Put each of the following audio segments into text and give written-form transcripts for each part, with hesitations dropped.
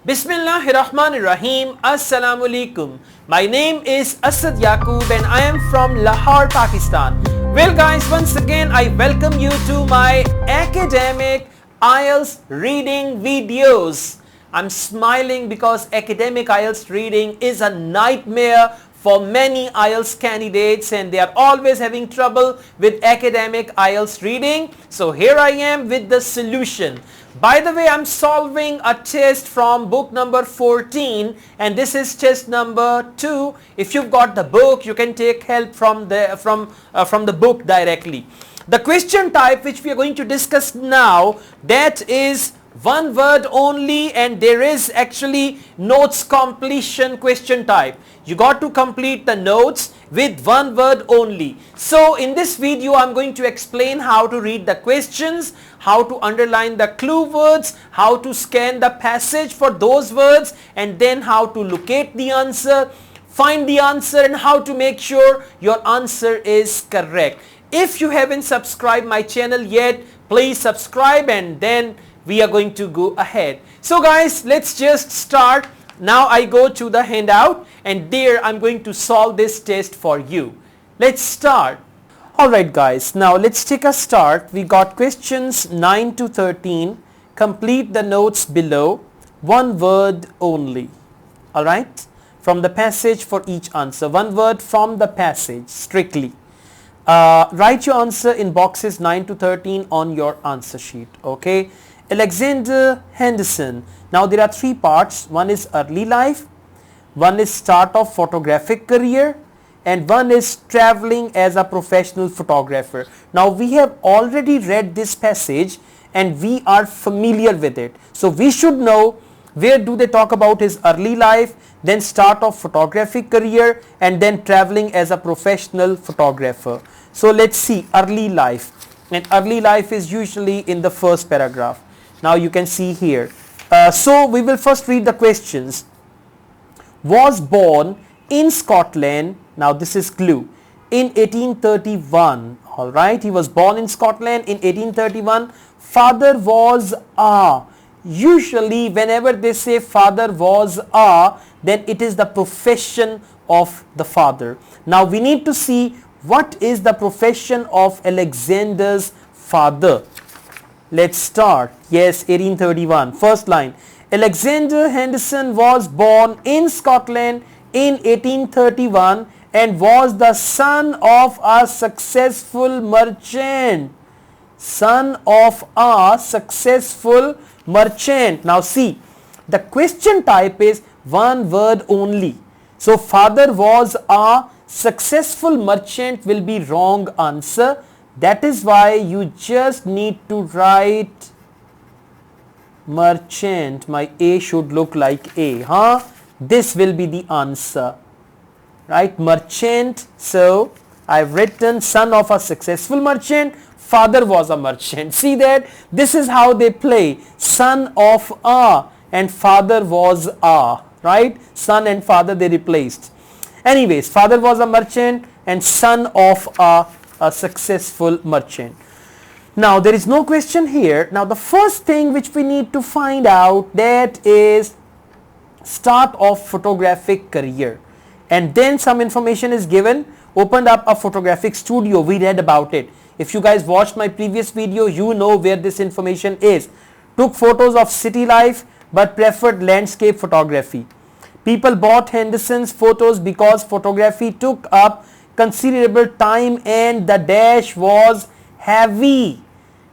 Bismillahirrahmanirrahim. Assalamu alaikum. My name is Asad Yaqub and I am from Lahore, Pakistan. Well guys, once again I welcome you to my academic IELTS reading videos. I'm smiling because academic IELTS reading is a nightmare for many IELTS candidates and they are always having trouble with academic IELTS reading. So here I am with the solution. By the way, I'm solving a test from book number 14 and this is test number 2. If you've got the book, you can take help from the book directly. The question type which we are going to discuss now, that is one word only, and there is actually notes completion question type. You got to complete the notes with one word only. So in this video I'm going to explain how to read the questions, how to underline the clue words, how to scan the passage for those words, and then how to locate the answer, find the answer, and how to make sure your answer is correct. If you haven't subscribed my channel yet, please subscribe and then we are going to go ahead. So guys, let's just start. Now I go to the handout and there I'm going to solve this test for you. Let's start. Alright guys, now let's take a start. We got questions 9 to 13. Complete the notes below. One word only. Alright, from the passage for each answer. One word from the passage strictly. Write your answer in boxes 9 to 13 on your answer sheet. Okay. Alexander Henderson. Now there are three parts. One is early life, one is start of photographic career, and one is traveling as a professional photographer. Now we have already read this passage and we are familiar with it. So we should know where do they talk about his early life, then start of photographic career, and then traveling as a professional photographer. So let's see early life, and early life is usually in the first paragraph. Now you can see here. So we will first read the questions. Was born in Scotland. Now this is clue. In 1831. Alright. He was born in Scotland in 1831. Father was a. Usually whenever they say father was a, then it is the profession of the father. Now we need to see what is the profession of Alexander's father. Let's start. Yes, 1831. First line. Alexander Henderson was born in Scotland in 1831 and was the son of a successful merchant. Son of a successful merchant. Now see, the question type is one word only. So father was a successful merchant will be wrong answer. That is why you just need to write merchant. My A should look like A. Huh? This will be the answer. Right? Merchant. So I've written son of a successful merchant. Father was a merchant. See that? This is how they play. Son of a and father was a. Right? Son and father they replaced. Anyways, father was a merchant and son of a successful merchant. Now there is no question here. Now the first thing which we need to find out, that is start of photographic career, and then some information is given. Opened up a photographic studio. We read about it. If you guys watched my previous video, you know where this information is. Took photos of city life but preferred landscape photography. People bought Henderson's photos because photography took up considerable time and the dash was heavy.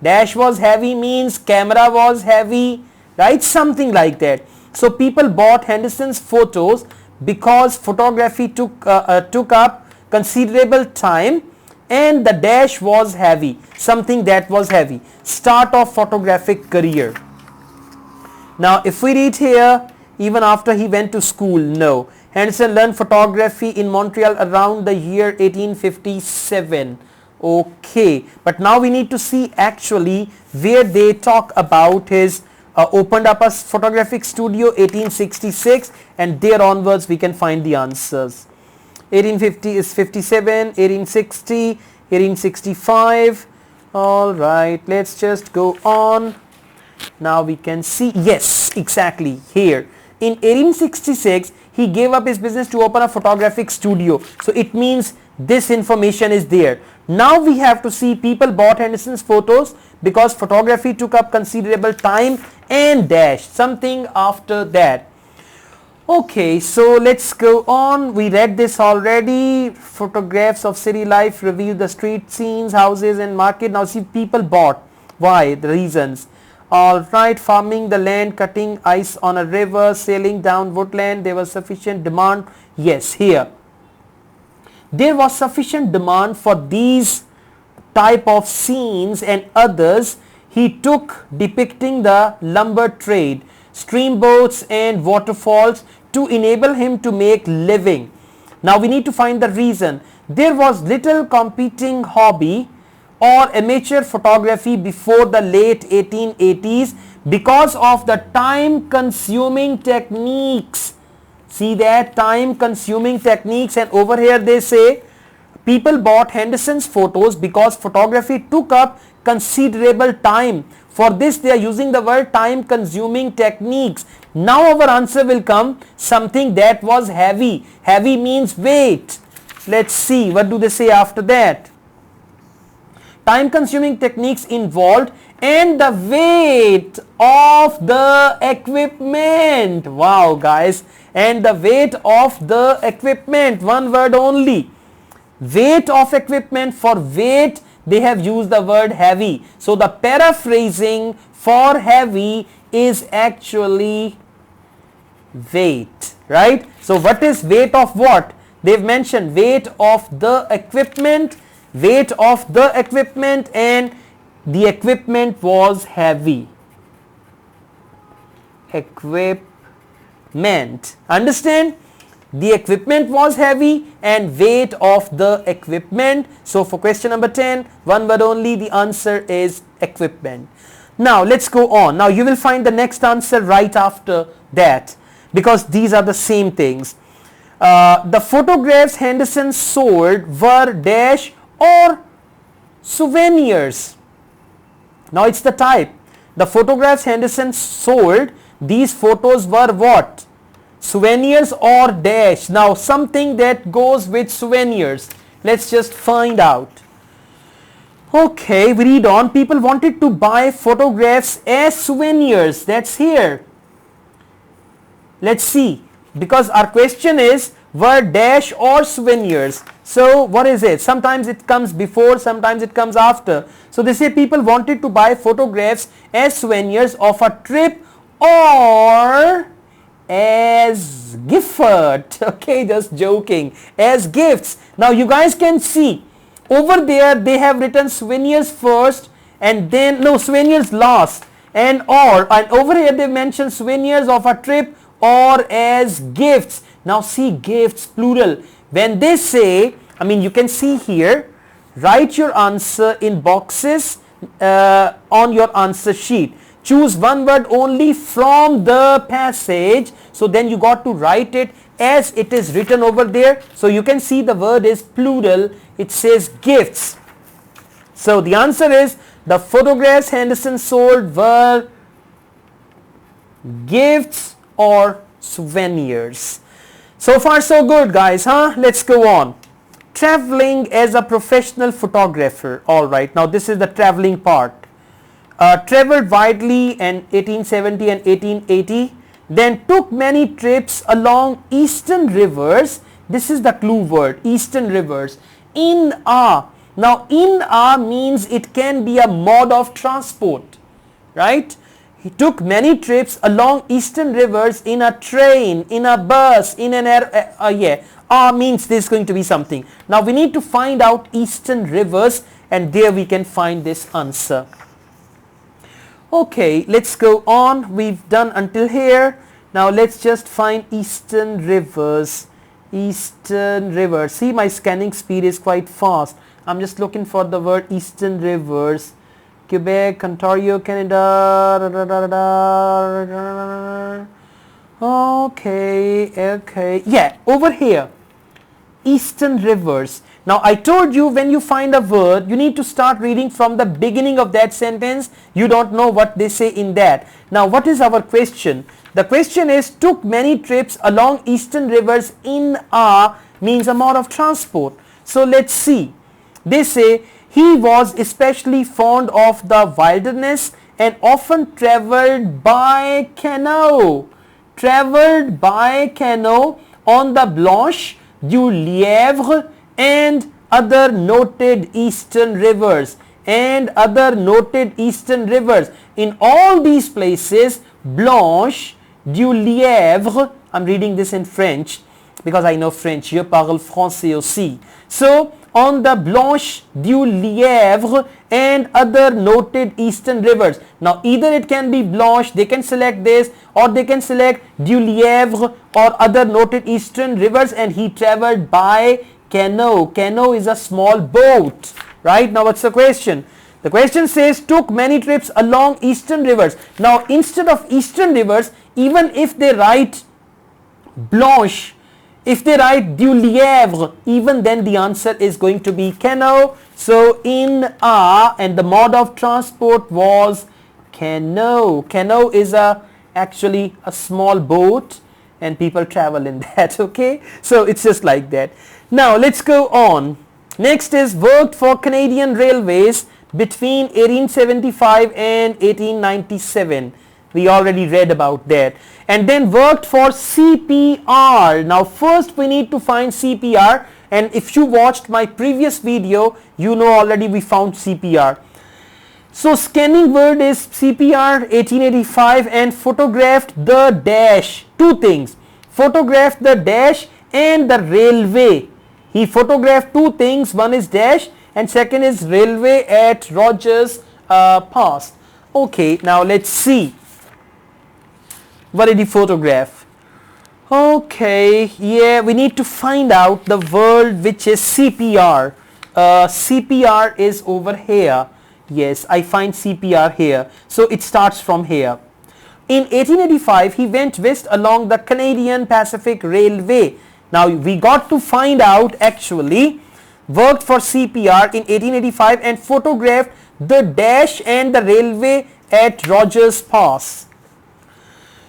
Dash was heavy means camera was heavy, right? Something like that. So people bought Henderson's photos because photography took up considerable time and the dash was heavy. Something that was heavy. Start of photographic career. Now if we read here, even after he went to school, no. Henderson learned photography in Montreal around the year 1857. Okay, but now we need to see actually where they talk about his opened up a photographic studio 1866, and there onwards we can find the answers. 1850 is 57, 1860, 1865. All right, let's just go on. Now we can see, yes, exactly here. In 1866, he gave up his business to open a photographic studio. So it means this information is there. Now we have to see people bought Henderson's photos because photography took up considerable time and dash something after that. Okay, so let's go on. We read this already. Photographs of city life reveal the street scenes, houses and market. Now see, people bought. Why? The reasons. Alright, farming the land, cutting ice on a river, sailing down woodland. There was sufficient demand. Yes, here. There was sufficient demand for these type of scenes and others he took depicting the lumber trade, streamboats and waterfalls to enable him to make living. Now we need to find the reason. There was little competing hobby or amateur photography before the late 1880s because of the time consuming techniques. See that, time consuming techniques, and over here they say people bought Henderson's photos because photography took up considerable time. For this they are using the word time consuming techniques. Now our answer will come something that was heavy. Heavy means weight. Let's see what do they say after that. Time consuming techniques involved and the weight of the equipment. Wow guys, and the weight of the equipment, one word only. Weight of equipment. For weight they have used the word heavy. So the paraphrasing for heavy is actually weight, right? So what is weight of what? They've mentioned weight of the equipment, weight of the equipment, and the equipment was heavy. Equipment, understand? The equipment was heavy and weight of the equipment. So for question number 10, one word only, the answer is equipment. Now let's go on. Now you will find the next answer right after that because these are the same things. The photographs Henderson sold were dash or souvenirs. Now it's the type. The photographs Henderson sold, these photos were what? Souvenirs or dash. Now something that goes with souvenirs. Let's just find out. Okay, we read on. People wanted to buy photographs as souvenirs. That's here. Let's see. Because our question is were dash or souvenirs. So what is it? Sometimes it comes before, sometimes it comes after. So they say people wanted to buy photographs as souvenirs of a trip or as gift. Okay, just joking. As gifts. Now you guys can see over there they have written souvenirs first and then no, souvenirs last and or, and over here they mention souvenirs of a trip or as gifts. Now see, gifts plural. When they say, I mean you can see here, write your answer in boxes on your answer sheet. Choose one word only from the passage. So then you got to write it as it is written over there. So you can see the word is plural. It says gifts. So the answer is the photographs Henderson sold were gifts or souvenirs. So far so good guys, huh? Let's go on. Traveling as a professional photographer. Alright, now this is the traveling part. Traveled widely in 1870 and 1880, then took many trips along eastern rivers. This is the clue word, eastern rivers. In a. Now in a means it can be a mode of transport, right? He took many trips along eastern rivers in a train, in a bus, in an means this is going to be something. Now we need to find out eastern rivers and there we can find this answer. Okay, let's go on. We've done until here. Now let's just find eastern rivers. Eastern rivers. See, my scanning speed is quite fast. I'm just looking for the word eastern rivers. Quebec, Ontario, Canada. Okay, okay. Yeah, over here. eastern rivers. Now I told you when you find a word, you need to start reading from the beginning of that sentence. You don't know what they say in that. Now what is our question? The question is, took many trips along eastern rivers in a means a mode of transport. So let's see. They say he was especially fond of the wilderness and often traveled by canoe. Traveled by canoe on the Blanche, du Lièvre and other noted eastern rivers. And other noted eastern rivers. In all these places, Blanche, du Lièvre, I'm reading this in French because I know French, je parle français aussi. So on the Blanche, du Lièvre and other noted eastern rivers. Now either it can be Blanche, they can select this, or they can select du Lièvre or other noted eastern rivers, and he traveled by canoe. Canoe is a small boat. Right? Now what's the question? The question says took many trips along eastern rivers. Now instead of eastern rivers, even if they write Blanche, if they write du Lièvre, even then the answer is going to be canoe. So in a, and the mode of transport was canoe. Canoe is actually a small boat and people travel in that. Okay, so it's just like that. Now let's go on. Next is worked for Canadian Railways between 1875 and 1897. We already read about that. And then worked for CPR. Now first we need to find CPR, and if you watched my previous video, you know already we found CPR. So scanning word is CPR 1885, and photographed the dash. Two things. Photographed the dash and the railway. He photographed two things. One is dash and second is railway at Rogers Pass. Okay, now let's see. What did he photograph? Okay, yeah, we need to find out the word which is CPR. CPR is over here. Yes, I find CPR here. So it starts from here. In 1885, he went west along the Canadian Pacific Railway. Now we got to find out actually worked for CPR in 1885 and photographed the dash and the railway at Rogers Pass.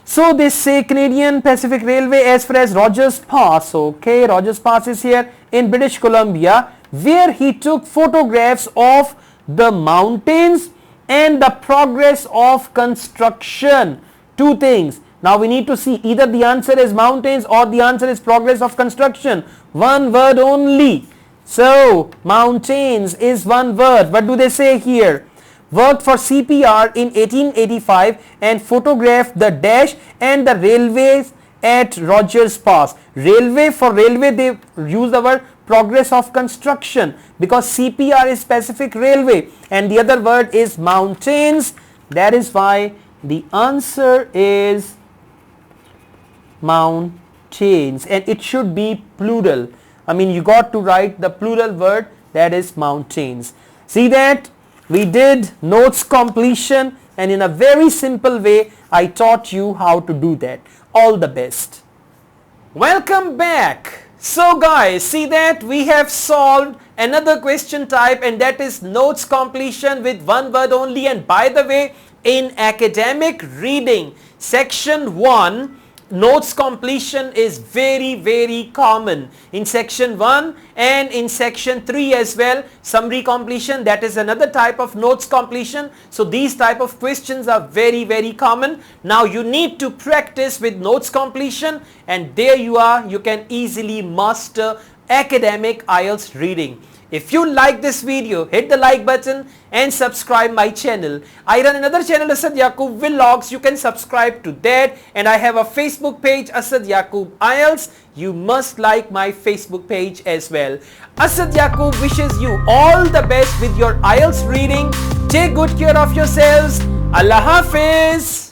So they say Canadian Pacific Railway as far as Rogers Pass. Okay, Rogers Pass is here in British Columbia, where he took photographs of the mountains and the progress of construction. Two things. Now we need to see either the answer is mountains or the answer is progress of construction. One word only. So mountains is one word. What do they say here? Worked for CPR in 1885 and photographed the dash and the railways at Rogers Pass. Railway, for railway they use the word progress of construction because CPR is Pacific Railway and the other word is mountains. That is why the answer is mountains, and it should be plural. I mean, you got to write the plural word, that is mountains. See that? We did notes completion, and in a very simple way I taught you how to do that. All the best. Welcome back. So guys, see that we have solved another question type, and that is notes completion with one word only. And by the way, in academic reading section 1, notes completion is very common in section 1 and in section 3 as well. Summary completion, that is another type of notes completion. So these type of questions are very common. Now you need to practice with notes completion, and there you are, you can easily master academic IELTS reading. If you like this video, hit the like button and subscribe my channel. I run another channel, Asad Yaqub Vlogs. You can subscribe to that, and I have a Facebook page, Asad Yaqub IELTS. You must like my Facebook page as well. Asad Yaqub wishes you all the best with your IELTS reading. Take good care of yourselves. Allah Hafiz.